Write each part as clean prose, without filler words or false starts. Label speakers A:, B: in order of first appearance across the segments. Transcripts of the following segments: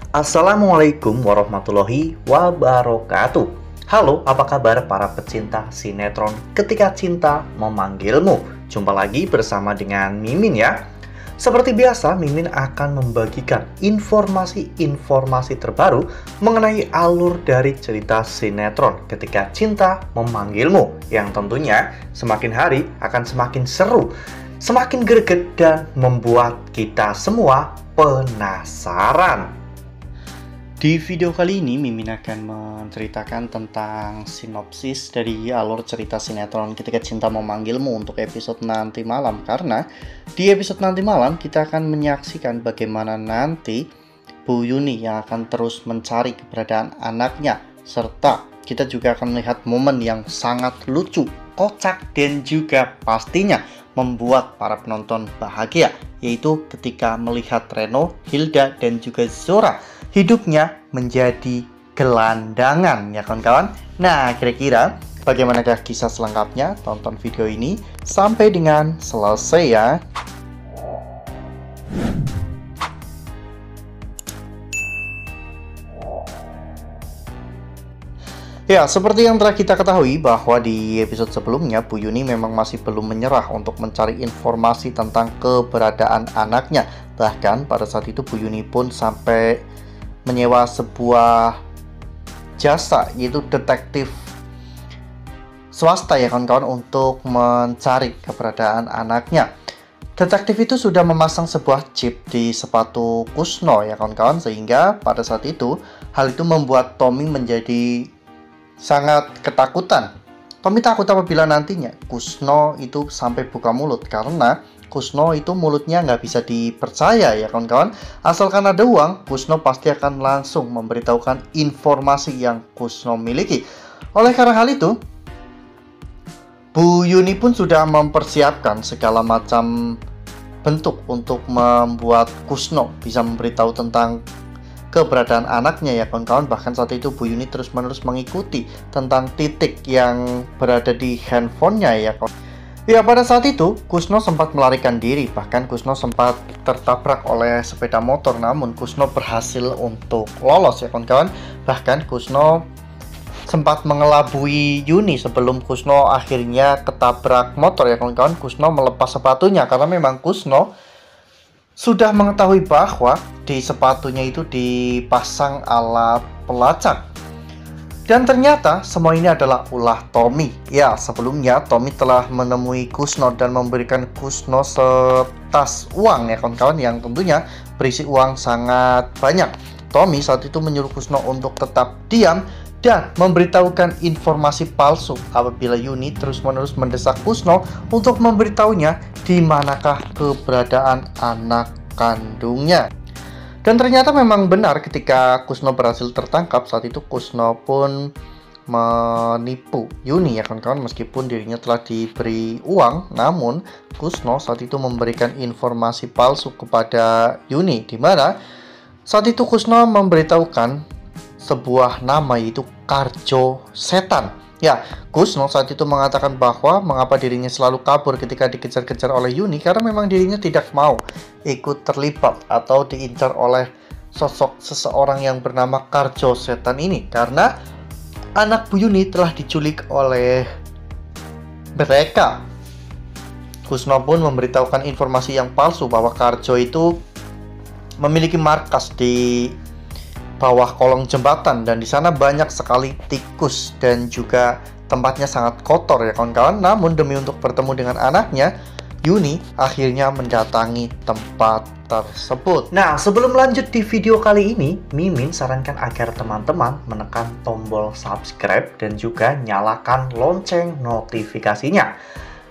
A: Assalamualaikum warahmatullahi wabarakatuh. Halo, apa kabar para pecinta sinetron Ketika Cinta Memanggilmu? Jumpa lagi bersama dengan Mimin ya. Seperti biasa, Mimin akan membagikan informasi-informasi terbaru mengenai alur dari cerita sinetron Ketika Cinta Memanggilmu, yang tentunya semakin hari akan semakin seru, semakin greget, dan membuat kita semua penasaran. Di video kali ini, Mimin akan menceritakan tentang sinopsis dari alur cerita sinetron Ketika Cinta Memanggilmu untuk episode nanti malam. Karena di episode nanti malam kita akan menyaksikan bagaimana nanti Bu Yuni yang akan terus mencari keberadaan anaknya. Serta kita juga akan melihat momen yang sangat lucu, kocak, dan juga pastinya membuat para penonton bahagia, yaitu ketika melihat Reno, Hilda, dan juga Zora hidupnya menjadi gelandangan, ya kawan-kawan. Nah, kira-kira bagaimanakah kisah selengkapnya? Tonton video ini sampai dengan selesai ya. Ya, seperti yang telah kita ketahui bahwa di episode sebelumnya Bu Yuni memang masih belum menyerah untuk mencari informasi tentang keberadaan anaknya. Bahkan pada saat itu Bu Yuni pun sampai menyewa sebuah jasa, yaitu detektif swasta ya kawan-kawan, untuk mencari keberadaan anaknya. Detektif itu sudah memasang sebuah chip di sepatu Kusno ya kawan-kawan, sehingga pada saat itu hal itu membuat Tommy menjadi sangat ketakutan. Tommy takut apabila nantinya Kusno itu sampai buka mulut, karena Kusno itu mulutnya nggak bisa dipercaya ya kawan-kawan. Asalkan ada uang, Kusno pasti akan langsung memberitahukan informasi yang Kusno miliki. Oleh karena hal itu, Bu Yuni pun sudah mempersiapkan segala macam bentuk untuk membuat Kusno bisa memberitahu tentang keberadaan anaknya ya kawan-kawan. Bahkan saat itu Bu Yuni terus-menerus mengikuti tentang titik yang berada di handphonenya ya kawan. Ya, pada saat itu Kusno sempat melarikan diri, bahkan Kusno sempat tertabrak oleh sepeda motor, namun Kusno berhasil untuk lolos ya kawan-kawan. Bahkan Kusno sempat mengelabui Yuni sebelum Kusno akhirnya ketabrak motor ya kawan-kawan. Kusno melepas sepatunya karena memang Kusno sudah mengetahui bahwa di sepatunya itu dipasang alat pelacak. Dan ternyata semua ini adalah ulah Tommy. Ya, sebelumnya Tommy telah menemui Kusno dan memberikan Kusno setas uang ya kawan-kawan, yang tentunya berisi uang sangat banyak. Tommy saat itu menyuruh Kusno untuk tetap diam dan memberitahukan informasi palsu apabila Yuni terus-menerus mendesak Kusno untuk memberitahunya di manakah keberadaan anak kandungnya. Dan ternyata memang benar, ketika Kusno berhasil tertangkap, saat itu Kusno pun menipu Yuni ya kawan-kawan. Meskipun dirinya telah diberi uang, namun Kusno saat itu memberikan informasi palsu kepada Yuni, di mana saat itu Kusno memberitahukan sebuah nama, yaitu Karjo Setan. Ya, Kusno saat itu mengatakan bahwa mengapa dirinya selalu kabur ketika dikejar-kejar oleh Yuni, karena memang dirinya tidak mau ikut terlibat atau diincar oleh sosok seseorang yang bernama Karjo Setan ini, karena anak Bu Yuni telah diculik oleh mereka. Kusno pun memberitahukan informasi yang palsu bahwa Karjo itu memiliki markas di bawah kolong jembatan, dan di sana banyak sekali tikus dan juga tempatnya sangat kotor ya kawan-kawan. Namun demi untuk bertemu dengan anaknya, Yuni akhirnya mendatangi tempat tersebut. Nah, sebelum lanjut di video kali ini, Mimin sarankan agar teman-teman menekan tombol subscribe dan juga nyalakan lonceng notifikasinya,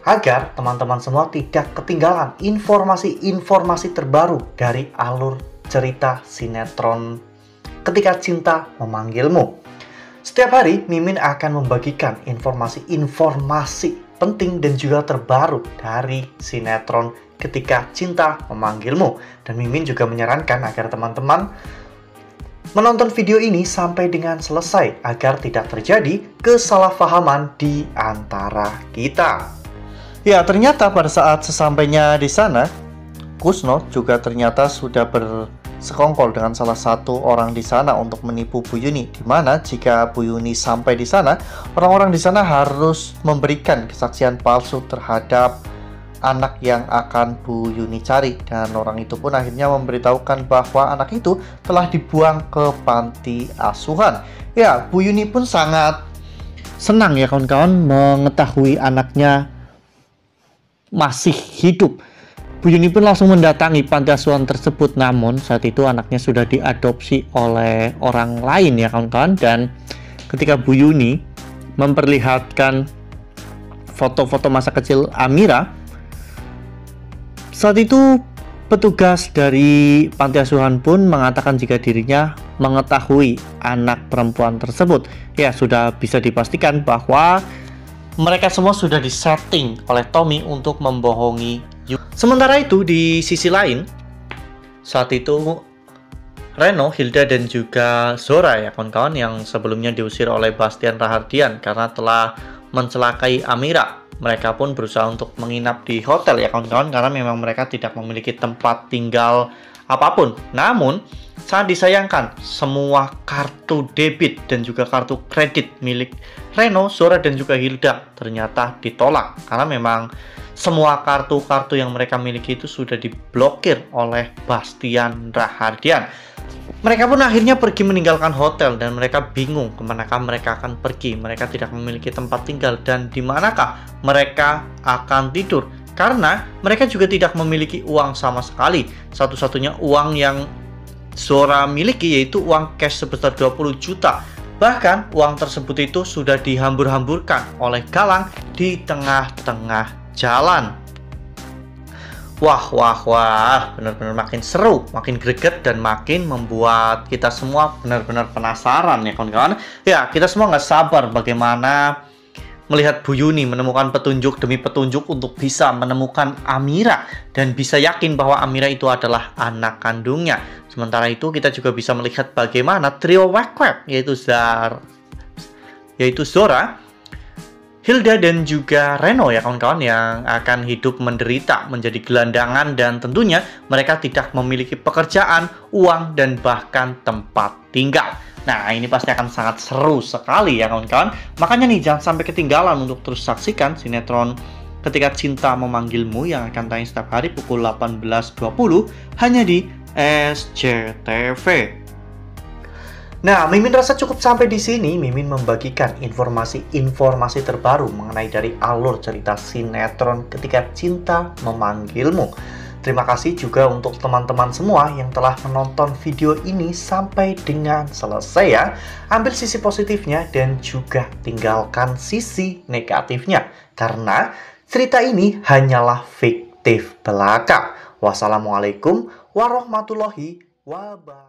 A: agar teman-teman semua tidak ketinggalan informasi-informasi terbaru dari alur cerita sinetron Ketika Cinta Memanggilmu. Setiap hari Mimin akan membagikan informasi-informasi penting dan juga terbaru dari sinetron Ketika Cinta Memanggilmu. Dan Mimin juga menyarankan agar teman-teman menonton video ini sampai dengan selesai agar tidak terjadi kesalahpahaman di antara kita. Ya, ternyata pada saat sesampainya di sana, Kusno juga ternyata sudah sekongkol dengan salah satu orang di sana untuk menipu Bu Yuni. Dimana jika Bu Yuni sampai di sana, orang-orang di sana harus memberikan kesaksian palsu terhadap anak yang akan Bu Yuni cari, dan orang itu pun akhirnya memberitahukan bahwa anak itu telah dibuang ke panti asuhan. Ya, Bu Yuni pun sangat senang ya kawan-kawan mengetahui anaknya masih hidup. Bu Yuni pun langsung mendatangi panti asuhan tersebut, namun saat itu anaknya sudah diadopsi oleh orang lain ya kawan-kawan. Dan ketika Bu Yuni memperlihatkan foto-foto masa kecil Amira, saat itu petugas dari panti asuhan pun mengatakan jika dirinya mengetahui anak perempuan tersebut. Ya, sudah bisa dipastikan bahwa mereka semua sudah disetting oleh Tommy untuk membohongi Yuni. Sementara itu di sisi lain, saat itu Reno, Hilda, dan juga Zora ya kawan-kawan, yang sebelumnya diusir oleh Bastian Rahardian karena telah mencelakai Amira. Mereka pun berusaha untuk menginap di hotel ya kawan-kawan, karena memang mereka tidak memiliki tempat tinggal apapun. Namun sangat disayangkan, semua kartu debit dan juga kartu kredit milik Reno, Zora, dan juga Hilda ternyata ditolak, karena memang semua kartu-kartu yang mereka miliki itu sudah diblokir oleh Bastian Rahardian. Mereka pun akhirnya pergi meninggalkan hotel, dan mereka bingung kemanakah mereka akan pergi. Mereka tidak memiliki tempat tinggal, dan di manakah mereka akan tidur, karena mereka juga tidak memiliki uang sama sekali. Satu-satunya uang yang Zora miliki yaitu uang cash sebesar 20 juta. Bahkan uang tersebut itu sudah dihambur-hamburkan oleh Galang di tengah-tengah jalan. Wah, benar-benar makin seru, makin greget, dan makin membuat kita semua benar-benar penasaran ya kawan-kawan. Ya, kita semua nggak sabar bagaimana melihat Bu Yuni menemukan petunjuk demi petunjuk untuk bisa menemukan Amira dan bisa yakin bahwa Amira itu adalah anak kandungnya. Sementara itu kita juga bisa melihat bagaimana trio Wakweb yaitu Zora, Hilda, dan juga Reno ya kawan-kawan, yang akan hidup menderita menjadi gelandangan, dan tentunya mereka tidak memiliki pekerjaan, uang, dan bahkan tempat tinggal. Nah, ini pasti akan sangat seru sekali ya kawan-kawan. Makanya nih, jangan sampai ketinggalan untuk terus saksikan sinetron Ketika Cinta Memanggilmu yang akan tayang setiap hari pukul 18.20 hanya di SCTV. Nah, Mimin rasa cukup sampai di sini. Mimin membagikan informasi terbaru mengenai dari alur cerita sinetron Ketika Cinta Memanggilmu. Terima kasih juga untuk teman-teman semua yang telah menonton video ini sampai dengan selesai ya. Ambil sisi positifnya dan juga tinggalkan sisi negatifnya, karena cerita ini hanyalah fiktif belaka. Wassalamualaikum warahmatullahi wabarakatuh.